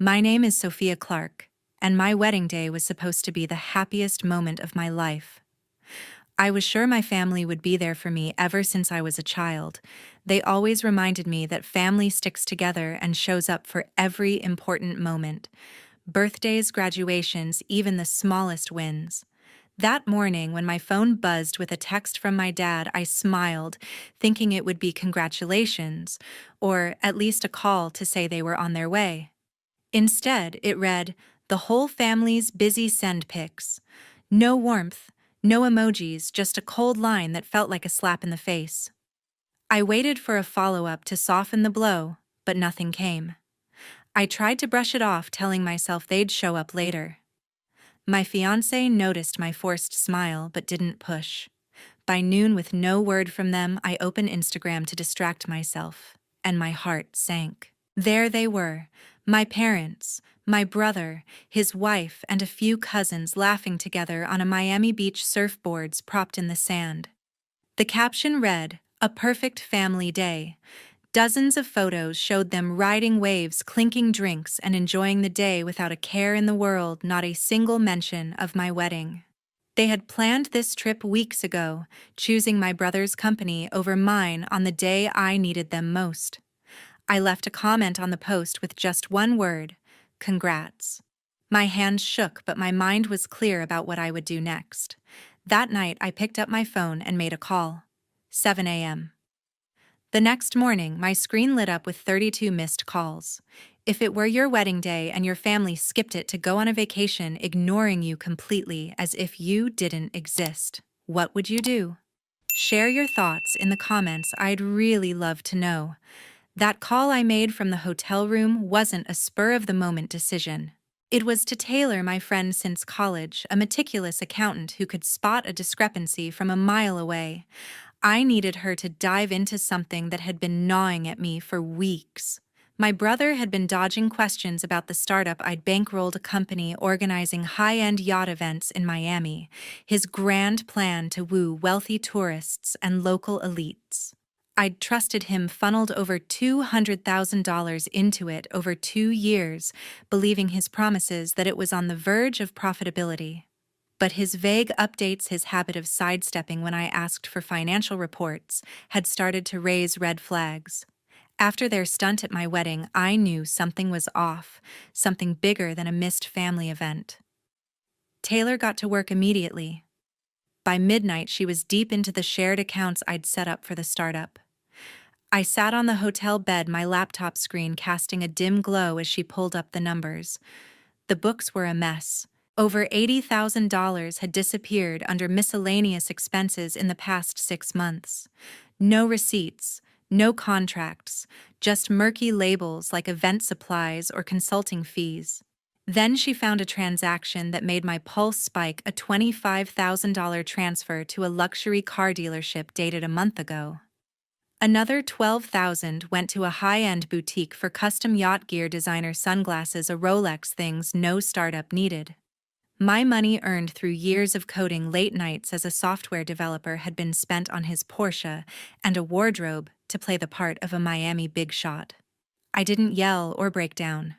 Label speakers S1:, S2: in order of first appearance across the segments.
S1: My name is Sophia Clark, and my wedding day was supposed to be the happiest moment of my life. I was sure my family would be there for me ever since I was a child. They always reminded me that family sticks together and shows up for every important moment. Birthdays, graduations, even the smallest wins. That morning, when my phone buzzed with a text from my dad, I smiled, thinking it would be congratulations, or at least a call to say they were on their way. Instead, it read, "The whole family's busy send pics." No warmth, no emojis, just a cold line that felt like a slap in the face. I waited for a follow-up to soften the blow, but nothing came. I tried to brush it off, telling myself they'd show up later. My fiancé noticed my forced smile but didn't push. By noon, with no word from them, I opened Instagram to distract myself, and my heart sank. There they were, my parents, my brother, his wife, and a few cousins laughing together on a Miami Beach surfboards propped in the sand. The caption read, "A perfect family day." Dozens of photos showed them riding waves, clinking drinks, and enjoying the day without a care in the world, not a single mention of my wedding. They had planned this trip weeks ago, choosing my brother's company over mine on the day I needed them most. I left a comment on the post with just one word: congrats. My hands shook, but my mind was clear about what I would do next. That night, I picked up my phone and made a call. 7 a.m. The next morning, my screen lit up with 32 missed calls. If it were your wedding day and your family skipped it to go on a vacation, ignoring you completely as if you didn't exist, what would you do? Share your thoughts in the comments. I'd really love to know. That call I made from the hotel room wasn't a spur-of-the-moment decision. It was to Taylor, my friend since college, a meticulous accountant who could spot a discrepancy from a mile away. I needed her to dive into something that had been gnawing at me for weeks. My brother had been dodging questions about the startup I'd bankrolled, a company organizing high-end yacht events in Miami, his grand plan to woo wealthy tourists and local elites. I'd trusted him, funneled over $200,000 into it over 2 years, believing his promises that it was on the verge of profitability. But his vague updates, his habit of sidestepping when I asked for financial reports, had started to raise red flags. After their stunt at my wedding, I knew something was off, something bigger than a missed family event. Taylor got to work immediately. By midnight, she was deep into the shared accounts I'd set up for the startup. I sat on the hotel bed, my laptop screen casting a dim glow as she pulled up the numbers. The books were a mess. Over $80,000 had disappeared under miscellaneous expenses in the past 6 months. No receipts, no contracts, just murky labels like event supplies or consulting fees. Then she found a transaction that made my pulse spike: a $25,000 transfer to a luxury car dealership dated a month ago. Another $12,000 went to a high-end boutique for custom yacht gear, designer sunglasses, a Rolex, things no startup needed. My money earned through years of coding late nights as a software developer had been spent on his Porsche and a wardrobe to play the part of a Miami big shot. I didn't yell or break down.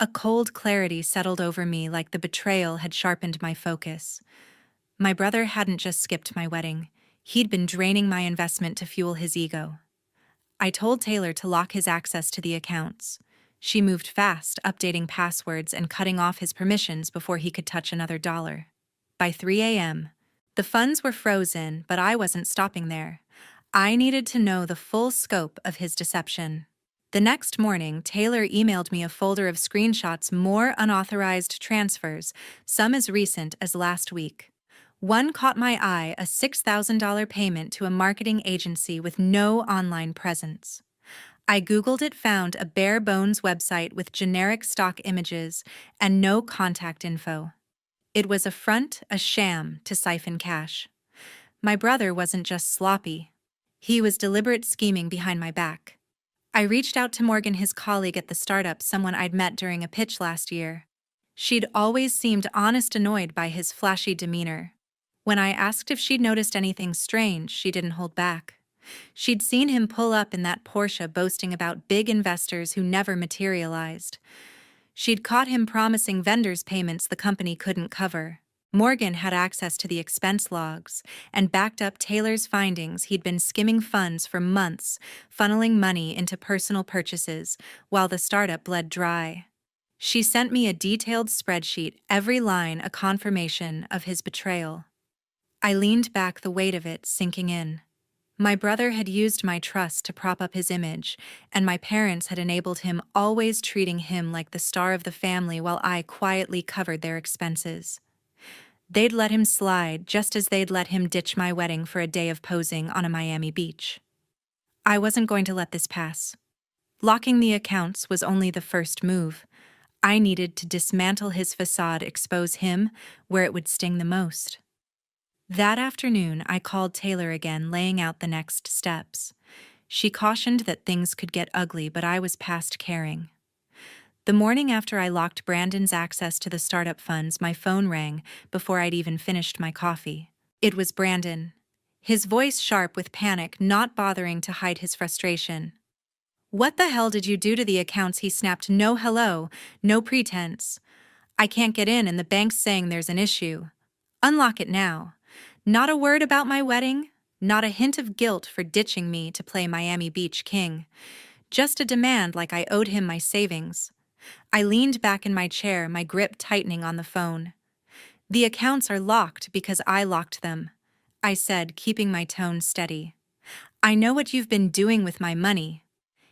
S1: A cold clarity settled over me, like the betrayal had sharpened my focus. My brother hadn't just skipped my wedding. He'd been draining my investment to fuel his ego. I told Taylor to lock his access to the accounts. She moved fast, updating passwords and cutting off his permissions before he could touch another dollar. By 3 a.m., the funds were frozen, but I wasn't stopping there. I needed to know the full scope of his deception. The next morning, Taylor emailed me a folder of screenshots, more unauthorized transfers, some as recent as last week. One caught my eye: a $6,000 payment to a marketing agency with no online presence. I Googled it, found a bare-bones website with generic stock images and no contact info. It was a front, a sham to siphon cash. My brother wasn't just sloppy. He was deliberate, scheming behind my back. I reached out to Morgan, his colleague at the startup, someone I'd met during a pitch last year. She'd always seemed honest, annoyed by his flashy demeanor. When I asked if she'd noticed anything strange, she didn't hold back. She'd seen him pull up in that Porsche, boasting about big investors who never materialized. She'd caught him promising vendors payments the company couldn't cover. Morgan had access to the expense logs and backed up Taylor's findings. He'd been skimming funds for months, funneling money into personal purchases, while the startup bled dry. She sent me a detailed spreadsheet, every line a confirmation of his betrayal. I leaned back, the weight of it sinking in. My brother had used my trust to prop up his image, and my parents had enabled him, always treating him like the star of the family while I quietly covered their expenses. They'd let him slide just as they'd let him ditch my wedding for a day of posing on a Miami beach. I wasn't going to let this pass. Locking the accounts was only the first move. I needed to dismantle his facade, expose him where it would sting the most. That afternoon, I called Taylor again, laying out the next steps. She cautioned that things could get ugly, but I was past caring. The morning after I locked Brandon's access to the startup funds, my phone rang before I'd even finished my coffee. It was Brandon, his voice sharp with panic, not bothering to hide his frustration. "What the hell did you do to the accounts?" he snapped. "No hello, no pretense. I can't get in and the bank's saying there's an issue. Unlock it now. Not a word about my wedding, not a hint of guilt for ditching me to play Miami Beach King. Just a demand like I owed him my savings." I leaned back in my chair, my grip tightening on the phone. "The accounts are locked because I locked them," I said, keeping my tone steady. "I know what you've been doing with my money."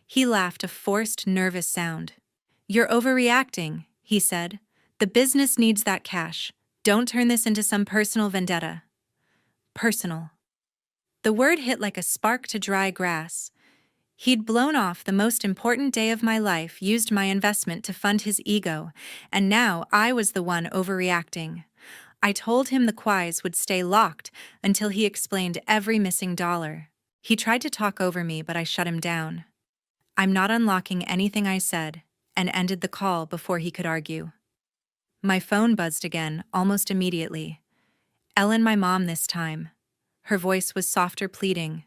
S1: He laughed, a forced, nervous sound. "You're overreacting," he said. "The business needs that cash. Don't turn this into some personal vendetta." Personal. The word hit like a spark to dry grass. He'd blown off the most important day of my life, used my investment to fund his ego, and now I was the one overreacting. I told him the quies would stay locked until he explained every missing dollar. He tried to talk over me, but I shut him down. "I'm not unlocking anything," I said, and ended the call before he could argue. My phone buzzed again, almost immediately. Ellen, my mom this time. Her voice was softer, pleading.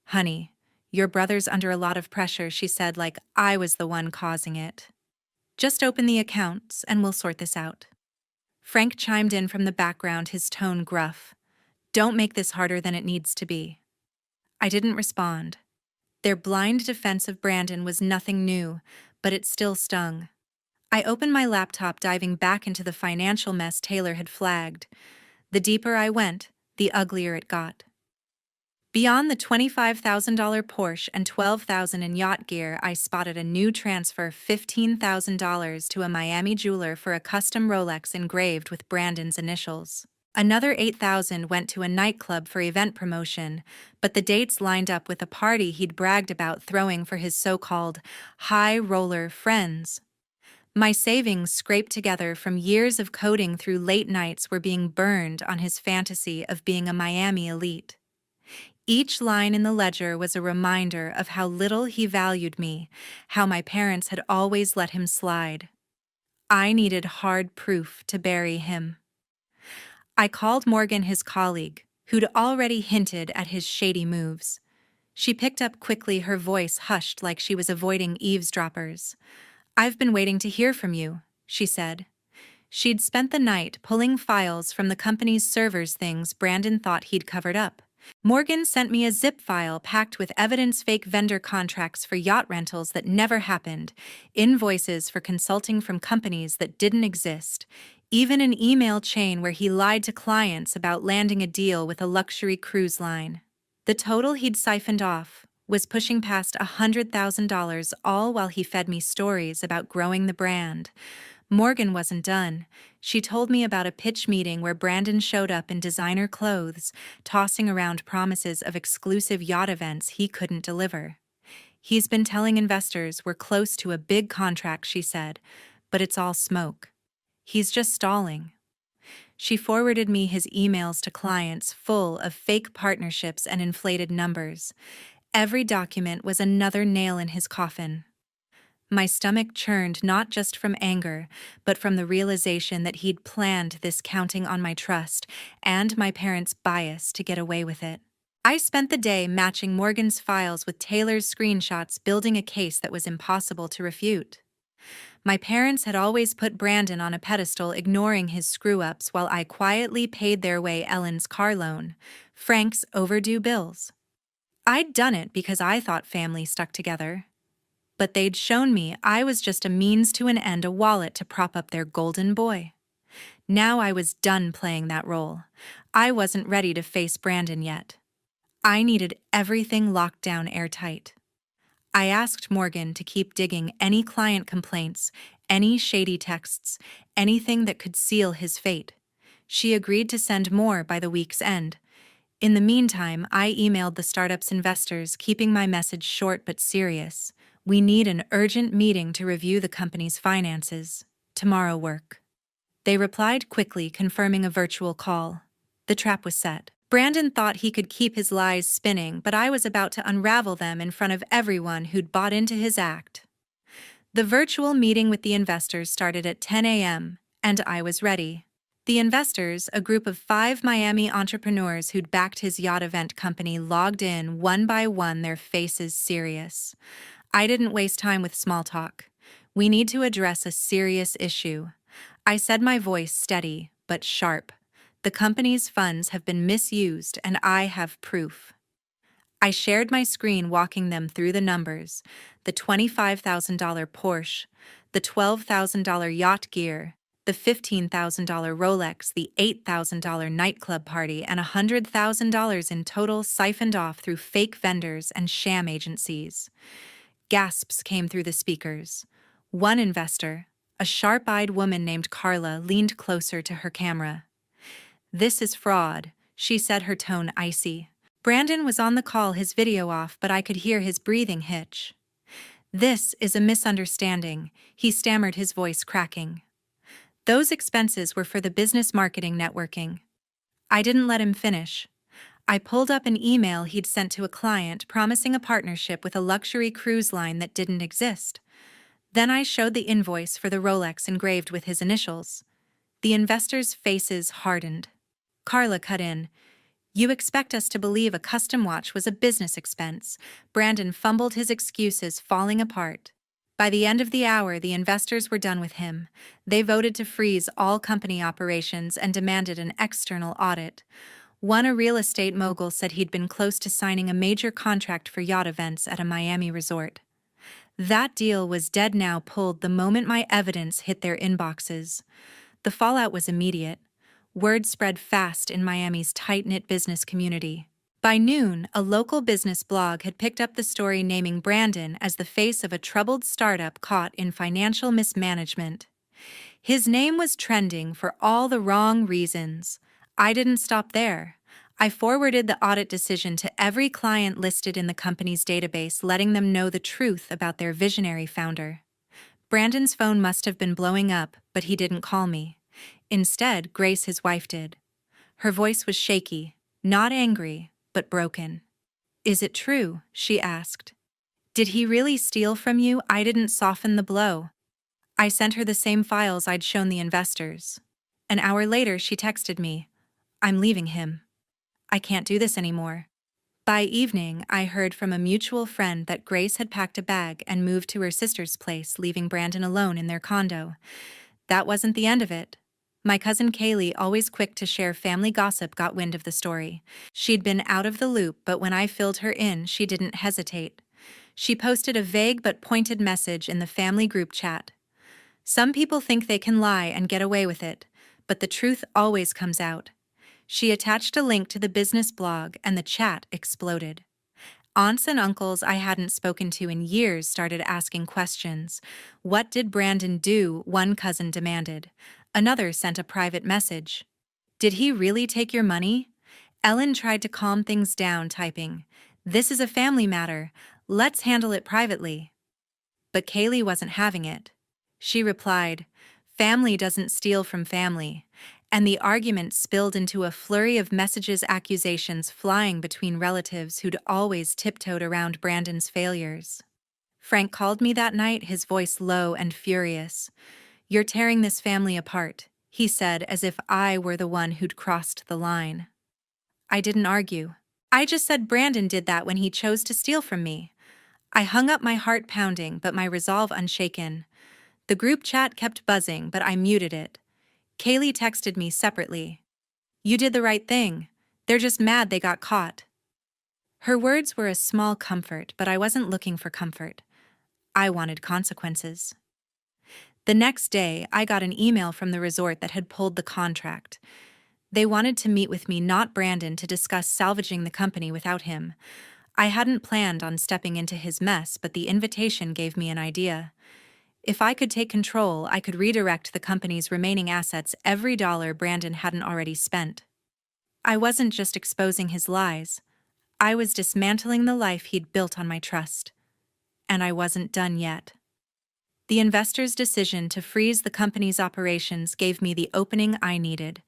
S1: "Honey, your brother's under a lot of pressure," she said, like I was the one causing it. "Just open the accounts and we'll sort this out." Frank chimed in from the background, his tone gruff. "Don't make this harder than it needs to be." I didn't respond. Their blind defense of Brandon was nothing new, but it still stung. I opened my laptop, diving back into the financial mess Taylor had flagged. The deeper I went, the uglier it got. Beyond the $25,000 Porsche and $12,000 in yacht gear, I spotted a new transfer, $15,000 to a Miami jeweler for a custom Rolex engraved with Brandon's initials. Another $8,000 went to a nightclub for event promotion, but the dates lined up with a party he'd bragged about throwing for his so-called high-roller friends. My savings, scraped together from years of coding through late nights, were being burned on his fantasy of being a Miami elite. Each line in the ledger was a reminder of how little he valued me, how my parents had always let him slide. I needed hard proof to bury him. I called Morgan, his colleague, who'd already hinted at his shady moves. She picked up quickly, her voice hushed like she was avoiding eavesdroppers. "I've been waiting to hear from you," she said. She'd spent the night pulling files from the company's servers, things Brandon thought he'd covered up. Morgan sent me a zip file packed with evidence, fake vendor contracts for yacht rentals that never happened, invoices for consulting from companies that didn't exist, even an email chain where he lied to clients about landing a deal with a luxury cruise line. The total he'd siphoned off was pushing past $100,000, all while he fed me stories about growing the brand. Morgan wasn't done. She told me about a pitch meeting where Brandon showed up in designer clothes, tossing around promises of exclusive yacht events he couldn't deliver. "He's been telling investors we're close to a big contract," she said, "but it's all smoke. He's just stalling." She forwarded me his emails to clients, full of fake partnerships and inflated numbers. Every document was another nail in his coffin. My stomach churned, not just from anger, but from the realization that he'd planned this, counting on my trust and my parents' bias to get away with it. I spent the day matching Morgan's files with Taylor's screenshots, building a case that was impossible to refute. My parents had always put Brandon on a pedestal, ignoring his screw-ups while I quietly paid their way Ellen's car loan, Frank's overdue bills. I'd done it because I thought family stuck together. But they'd shown me I was just a means to an end, a wallet to prop up their golden boy. Now I was done playing that role. I wasn't ready to face Brandon yet. I needed everything locked down airtight. I asked Morgan to keep digging any client complaints, any shady texts, anything that could seal his fate. She agreed to send more by the week's end. In the meantime, I emailed the startup's investors, keeping my message short but serious. We need an urgent meeting to review the company's finances. Tomorrow work. They replied quickly, confirming a virtual call. The trap was set. Brandon thought he could keep his lies spinning, but I was about to unravel them in front of everyone who'd bought into his act. The virtual meeting with the investors started at 10 a.m., and I was ready. The investors, a group of 5 Miami entrepreneurs who'd backed his yacht event company, logged in one by one, their faces serious. I didn't waste time with small talk. We need to address a serious issue. I said, my voice steady but sharp. The company's funds have been misused, and I have proof. I shared my screen, walking them through the numbers: the $25,000 Porsche, the $12,000 yacht gear, the $15,000 Rolex, the $8,000 nightclub party, and $100,000 in total siphoned off through fake vendors and sham agencies. Gasps came through the speakers. One investor, a sharp-eyed woman named Carla, leaned closer to her camera. "This is fraud," she said, her tone icy. Brandon was on the call, his video off, but I could hear his breathing hitch. "This is a misunderstanding," he stammered, his voice cracking. "Those expenses were for the business marketing networking." I didn't let him finish. I pulled up an email he'd sent to a client promising a partnership with a luxury cruise line that didn't exist. Then I showed the invoice for the Rolex engraved with his initials. The investors' faces hardened. Carla cut in. "You expect us to believe a custom watch was a business expense?" Brandon fumbled, his excuses falling apart. By the end of the hour, the investors were done with him. They voted to freeze all company operations and demanded an external audit. One, a real estate mogul, said he'd been close to signing a major contract for yacht events at a Miami resort. That deal was dead now, pulled the moment my evidence hit their inboxes. The fallout was immediate. Word spread fast in Miami's tight-knit business community. By noon, a local business blog had picked up the story, naming Brandon as the face of a troubled startup caught in financial mismanagement. His name was trending for all the wrong reasons. I didn't stop there. I forwarded the audit decision to every client listed in the company's database, letting them know the truth about their visionary founder. Brandon's phone must have been blowing up, but he didn't call me. Instead, Grace, his wife, did. Her voice was shaky, not angry, but broken. "Is it true?" she asked. "Did he really steal from you?" I didn't soften the blow. I sent her the same files I'd shown the investors. An hour later, she texted me, "I'm leaving him. I can't do this anymore." By evening, I heard from a mutual friend that Grace had packed a bag and moved to her sister's place, leaving Brandon alone in their condo. That wasn't the end of it. My cousin Kaylee, always quick to share family gossip, got wind of the story. She'd been out of the loop, but when I filled her in, she didn't hesitate. She posted a vague but pointed message in the family group chat. "Some people think they can lie and get away with it, but the truth always comes out." She attached a link to the business blog, and the chat exploded. Aunts and uncles I hadn't spoken to in years started asking questions. "What did Brandon do?" one cousin demanded. Another sent a private message. "Did he really take your money?" Ellen tried to calm things down, typing, "This is a family matter. Let's handle it privately." But Kaylee wasn't having it. She replied, "Family doesn't steal from family." And the argument spilled into a flurry of messages, accusations flying between relatives who'd always tiptoed around Brandon's failures. Frank called me that night, his voice low and furious. "You're tearing this family apart," he said, as if I were the one who'd crossed the line. I didn't argue. I just said Brandon did that when he chose to steal from me. I hung up, my heart pounding but my resolve unshaken. The group chat kept buzzing, but I muted it. Kaylee texted me separately. "You did the right thing. They're just mad they got caught." Her words were a small comfort, but I wasn't looking for comfort. I wanted consequences. The next day, I got an email from the resort that had pulled the contract. They wanted to meet with me, not Brandon, to discuss salvaging the company without him. I hadn't planned on stepping into his mess, but the invitation gave me an idea. If I could take control, I could redirect the company's remaining assets every dollar Brandon hadn't already spent. I wasn't just exposing his lies. I was dismantling the life he'd built on my trust. And I wasn't done yet. The investors' decision to freeze the company's operations gave me the opening I needed.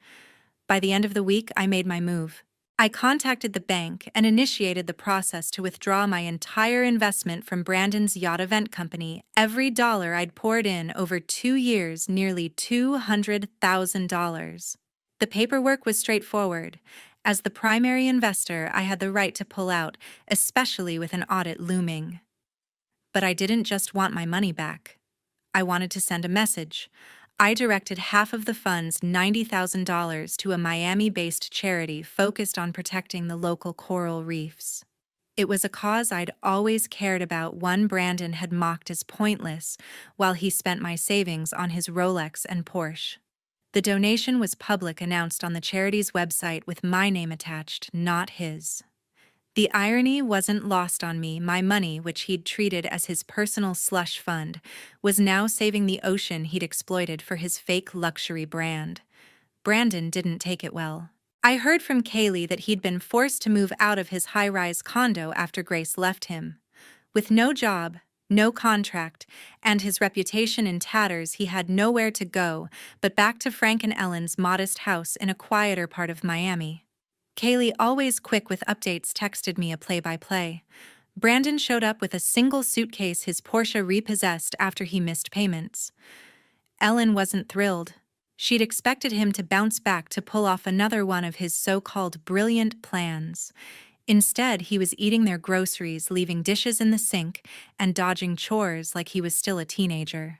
S1: By the end of the week, I made my move. I contacted the bank and initiated the process to withdraw my entire investment from Brandon's yacht event company. Every dollar I'd poured in over 2 years, nearly $200,000. The paperwork was straightforward. As the primary investor, I had the right to pull out, especially with an audit looming. But I didn't just want my money back. I wanted to send a message. I directed half of the funds, $90,000, to a Miami-based charity focused on protecting the local coral reefs. It was a cause I'd always cared about, one Brandon had mocked as pointless, while he spent my savings on his Rolex and Porsche. The donation was public, announced on the charity's website with my name attached, not his. The irony wasn't lost on me. My money, which he'd treated as his personal slush fund, was now saving the ocean he'd exploited for his fake luxury brand. Brandon didn't take it well. I heard from Kaylee that he'd been forced to move out of his high-rise condo after Grace left him. With no job, no contract, and his reputation in tatters, he had nowhere to go but back to Frank and Ellen's modest house in a quieter part of Miami. Kaylee, always quick with updates, texted me a play-by-play. Brandon showed up with a single suitcase, his Porsche repossessed after he missed payments. Ellen wasn't thrilled. She'd expected him to bounce back to pull off another one of his so-called brilliant plans. Instead, he was eating their groceries, leaving dishes in the sink, and dodging chores like he was still a teenager.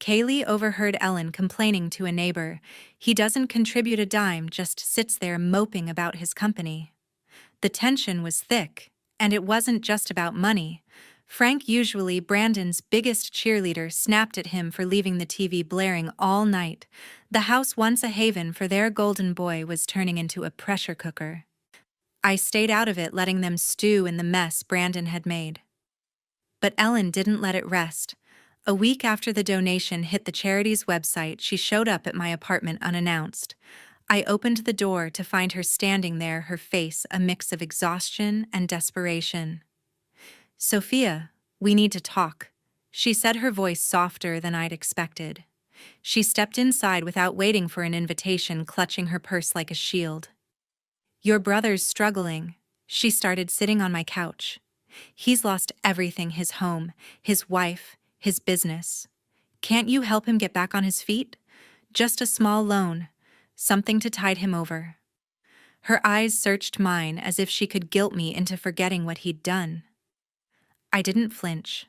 S1: Kaylee overheard Ellen complaining to a neighbor, "He doesn't contribute a dime, just sits there moping about his company." The tension was thick, and it wasn't just about money. Frank, usually Brandon's biggest cheerleader, snapped at him for leaving the TV blaring all night. The house, once a haven for their golden boy, was turning into a pressure cooker. I stayed out of it, letting them stew in the mess Brandon had made. But Ellen didn't let it rest. A week after the donation hit the charity's website, she showed up at my apartment unannounced. I opened the door to find her standing there, her face a mix of exhaustion and desperation. "Sophia, we need to talk," she said, her voice softer than I'd expected. She stepped inside without waiting for an invitation, clutching her purse like a shield. "Your brother's struggling." She started, sitting on my couch. "He's lost everything, his home, his wife, his business. Can't you help him get back on his feet? Just a small loan, something to tide him over." Her eyes searched mine as if she could guilt me into forgetting what he'd done. I didn't flinch.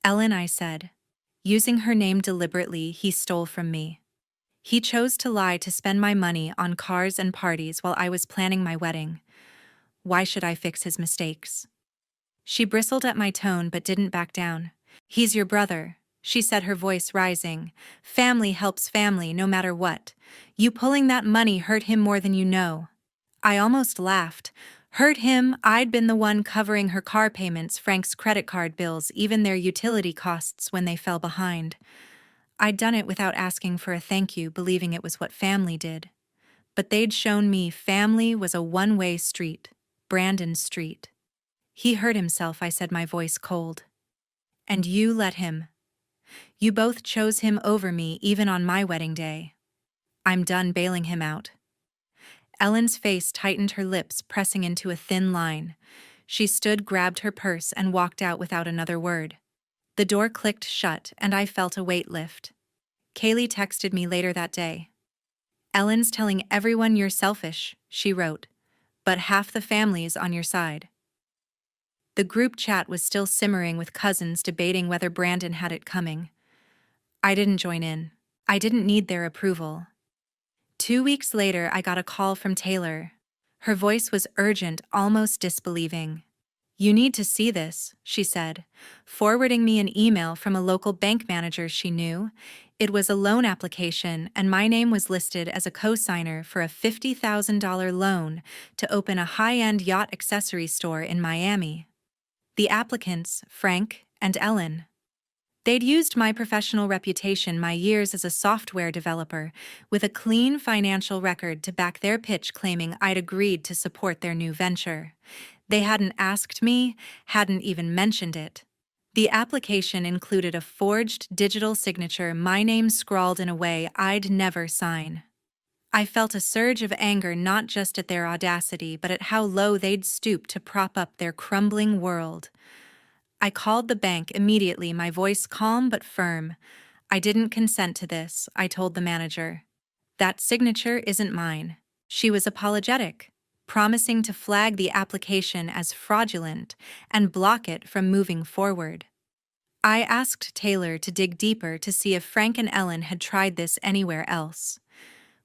S1: "Ellen," I said. Using her name deliberately, he stole from me. He chose to lie to spend my money on cars and parties while I was planning my wedding. Why should I fix his mistakes? She bristled at my tone but didn't back down. "He's your brother," she said, her voice rising. "Family helps family no matter what. You pulling that money hurt him more than you know." I almost laughed. Hurt him? I'd been the one covering her car payments, Frank's credit card bills, even their utility costs when they fell behind. I'd done it without asking for a thank you, believing it was what family did. But they'd shown me family was a one-way street, Brandon's street. "He hurt himself," I said, my voice cold. "And you let him. You both chose him over me, even on my wedding day. I'm done bailing him out." Ellen's face tightened, her lips pressing into a thin line. She stood, grabbed her purse, and walked out without another word. The door clicked shut, and I felt a weight lift. Kaylee texted me later that day. "Ellen's telling everyone you're selfish," she wrote, "but half the family's on your side." The group chat was still simmering, with cousins debating whether Brandon had it coming. I didn't join in. I didn't need their approval. 2 weeks later, I got a call from Taylor. Her voice was urgent, almost disbelieving. "You need to see this," she said, forwarding me an email from a local bank manager she knew. It was a loan application, and my name was listed as a co-signer for a $50,000 loan to open a high-end yacht accessory store in Miami. The applicants, Frank and Ellen. They'd used my professional reputation, my years as a software developer, with a clean financial record to back their pitch, claiming I'd agreed to support their new venture. They hadn't asked me, hadn't even mentioned it. The application included a forged digital signature, my name scrawled in a way I'd never sign. I felt a surge of anger, not just at their audacity, but at how low they'd stooped to prop up their crumbling world. I called the bank immediately, my voice calm but firm. "I didn't consent to this," I told the manager. "That signature isn't mine." She was apologetic, promising to flag the application as fraudulent and block it from moving forward. I asked Taylor to dig deeper to see if Frank and Ellen had tried this anywhere else.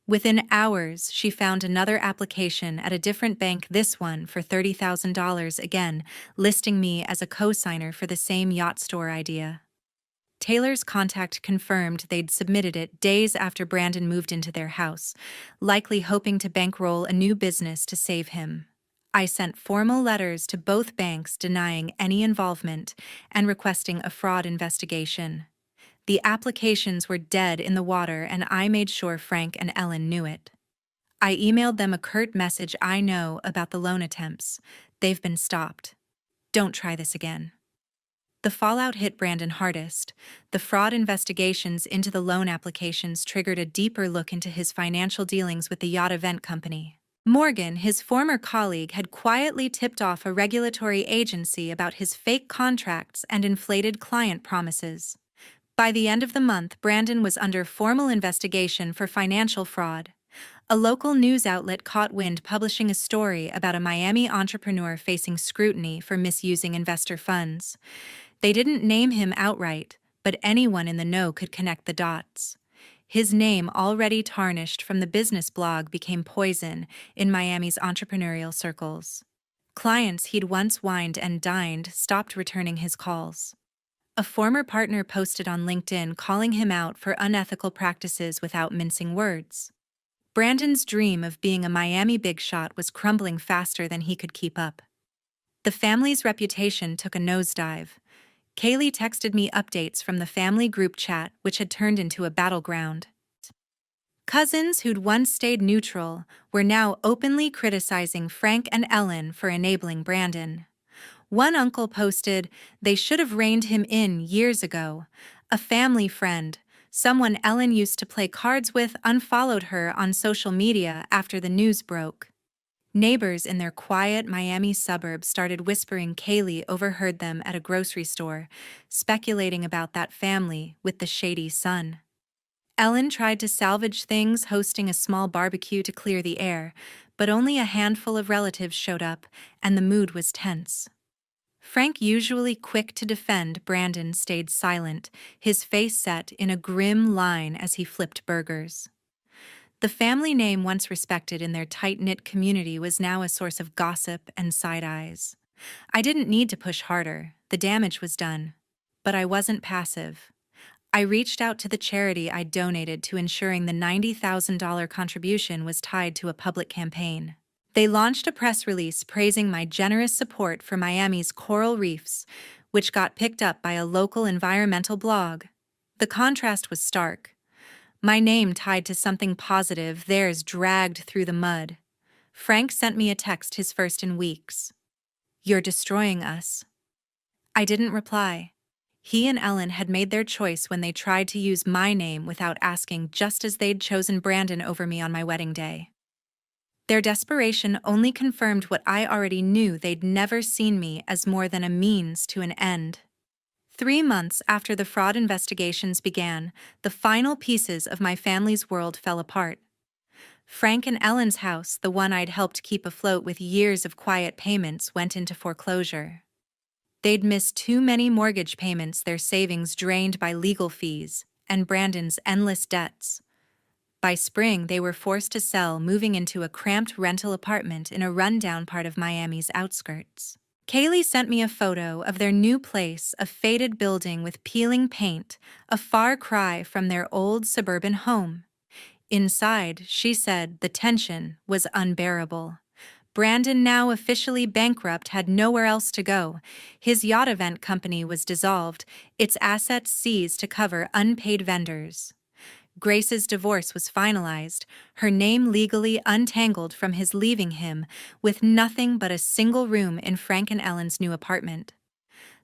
S1: Within hours, she found another application at a different bank, this one for $30,000 again, listing me as a co-signer for the same yacht store idea. Taylor's contact confirmed they'd submitted it days after Brandon moved into their house, likely hoping to bankroll a new business to save him. I sent formal letters to both banks denying any involvement and requesting a fraud investigation. The applications were dead in the water, and I made sure Frank and Ellen knew it. I emailed them a curt message: "I know about the loan attempts. They've been stopped. Don't try this again." The fallout hit Brandon hardest. The fraud investigations into the loan applications triggered a deeper look into his financial dealings with the yacht event company. Morgan, his former colleague, had quietly tipped off a regulatory agency about his fake contracts and inflated client promises. By the end of the month, Brandon was under formal investigation for financial fraud. A local news outlet caught wind, publishing a story about a Miami entrepreneur facing scrutiny for misusing investor funds. They didn't name him outright, but anyone in the know could connect the dots. His name, already tarnished from the business blog, became poison in Miami's entrepreneurial circles. Clients he'd once wined and dined stopped returning his calls. A former partner posted on LinkedIn calling him out for unethical practices without mincing words. Brandon's dream of being a Miami big shot was crumbling faster than he could keep up. The family's reputation took a nosedive. Kaylee texted me updates from the family group chat, which had turned into a battleground. Cousins who'd once stayed neutral were now openly criticizing Frank and Ellen for enabling Brandon. One uncle posted, "They should have reined him in years ago." A family friend, someone Ellen used to play cards with, unfollowed her on social media after the news broke. Neighbors in their quiet Miami suburb started whispering. Kaylee overheard them at a grocery store, speculating about that family with the shady son. Ellen tried to salvage things, hosting a small barbecue to clear the air, but only a handful of relatives showed up, and the mood was tense. Frank, usually quick to defend Brandon, stayed silent, his face set in a grim line as he flipped burgers. The family name, once respected in their tight-knit community, was now a source of gossip and side eyes. I didn't need to push harder, the damage was done. But I wasn't passive. I reached out to the charity I donated to, ensuring the $90,000 contribution was tied to a public campaign. They launched a press release praising my generous support for Miami's coral reefs, which got picked up by a local environmental blog. The contrast was stark. My name tied to something positive, theirs dragged through the mud. Frank sent me a text, his first in weeks. "You're destroying us." I didn't reply. He and Ellen had made their choice when they tried to use my name without asking, just as they'd chosen Brandon over me on my wedding day. Their desperation only confirmed what I already knew: they'd never seen me as more than a means to an end. 3 months after the fraud investigations began, the final pieces of my family's world fell apart. Frank and Ellen's house, the one I'd helped keep afloat with years of quiet payments, went into foreclosure. They'd missed too many mortgage payments, their savings drained by legal fees, and Brandon's endless debts. By spring, they were forced to sell, moving into a cramped rental apartment in a rundown part of Miami's outskirts. Kaylee sent me a photo of their new place, a faded building with peeling paint, a far cry from their old suburban home. Inside, she said the tension was unbearable. Brandon, now officially bankrupt, had nowhere else to go. His yacht event company was dissolved, its assets seized to cover unpaid vendors. Grace's divorce was finalized, her name legally untangled from his leaving him, with nothing but a single room in Frank and Ellen's new apartment.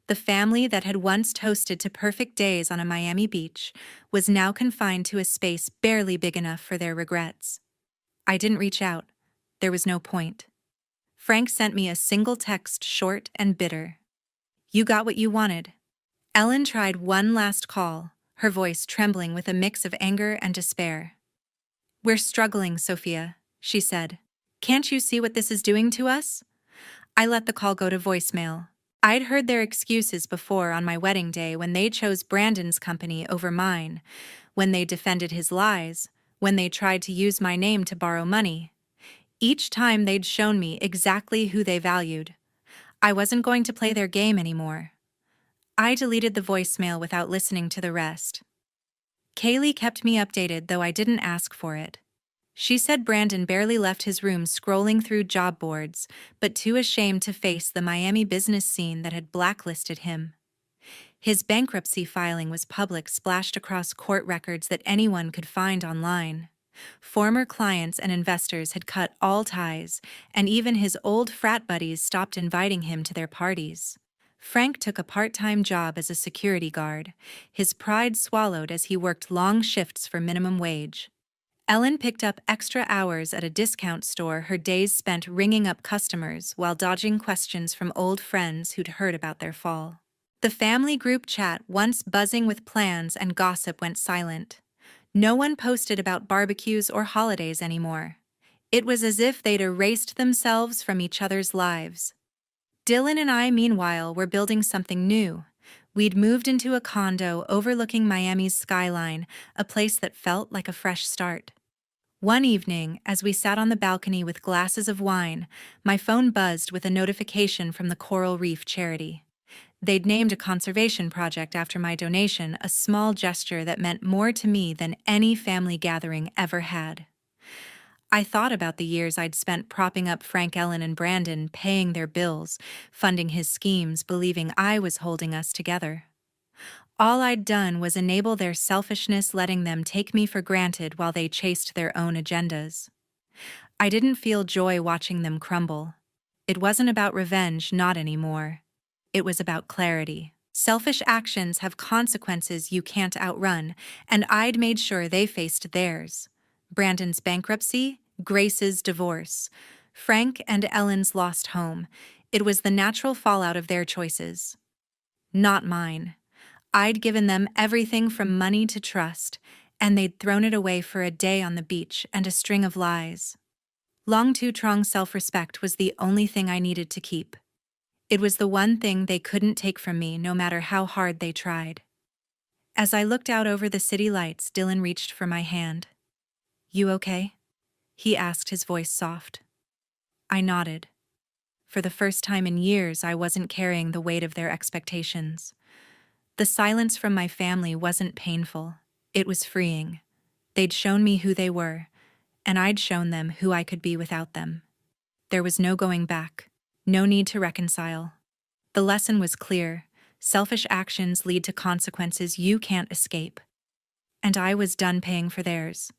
S1: The family that had once toasted to perfect days on a Miami beach was now confined to a space barely big enough for their regrets. I didn't reach out. There was no point. Frank sent me a single text, short and bitter. "You got what you wanted." Ellen tried one last call, her voice trembling with a mix of anger and despair. "We're struggling, Sophia," she said. "Can't you see what this is doing to us?" I let the call go to voicemail. I'd heard their excuses before on my wedding day, when they chose Brandon's company over mine, when they defended his lies, when they tried to use my name to borrow money. Each time they'd shown me exactly who they valued. I wasn't going to play their game anymore. I deleted the voicemail without listening to the rest. Kaylee kept me updated, though I didn't ask for it. She said Brandon barely left his room scrolling through job boards, but too ashamed to face the Miami business scene that had blacklisted him. His bankruptcy filing was public, splashed across court records that anyone could find online. Former clients and investors had cut all ties, and even his old frat buddies stopped inviting him to their parties. Frank took a part-time job as a security guard, his pride swallowed as he worked long shifts for minimum wage. Ellen picked up extra hours at a discount store, her days spent ringing up customers while dodging questions from old friends who'd heard about their fall. The family group chat, once buzzing with plans and gossip, went silent. No one posted about barbecues or holidays anymore. It was as if they'd erased themselves from each other's lives. Dylan and I, meanwhile, were building something new. We'd moved into a condo overlooking Miami's skyline, a place that felt like a fresh start. One evening, as we sat on the balcony with glasses of wine, my phone buzzed with a notification from the Coral Reef charity. They'd named a conservation project after my donation, a small gesture that meant more to me than any family gathering ever had. I thought about the years I'd spent propping up Frank, Ellen, and Brandon, paying their bills, funding his schemes, believing I was holding us together. All I'd done was enable their selfishness, letting them take me for granted while they chased their own agendas. I didn't feel joy watching them crumble. It wasn't about revenge, not anymore. It was about clarity. Selfish actions have consequences you can't outrun, and I'd made sure they faced theirs. Brandon's bankruptcy, Grace's divorce, Frank and Ellen's lost home. It was the natural fallout of their choices. Not mine. I'd given them everything from money to trust, and they'd thrown it away for a day on the beach and a string of lies. Long Too Trong self-respect was the only thing I needed to keep. It was the one thing they couldn't take from me, no matter how hard they tried. As I looked out over the city lights, Dylan reached for my hand. "You okay?" he asked, his voice soft. I nodded. For the first time in years, I wasn't carrying the weight of their expectations. The silence from my family wasn't painful. It was freeing. They'd shown me who they were, and I'd shown them who I could be without them. There was no going back, no need to reconcile. The lesson was clear: selfish actions lead to consequences you can't escape. And I was done paying for theirs.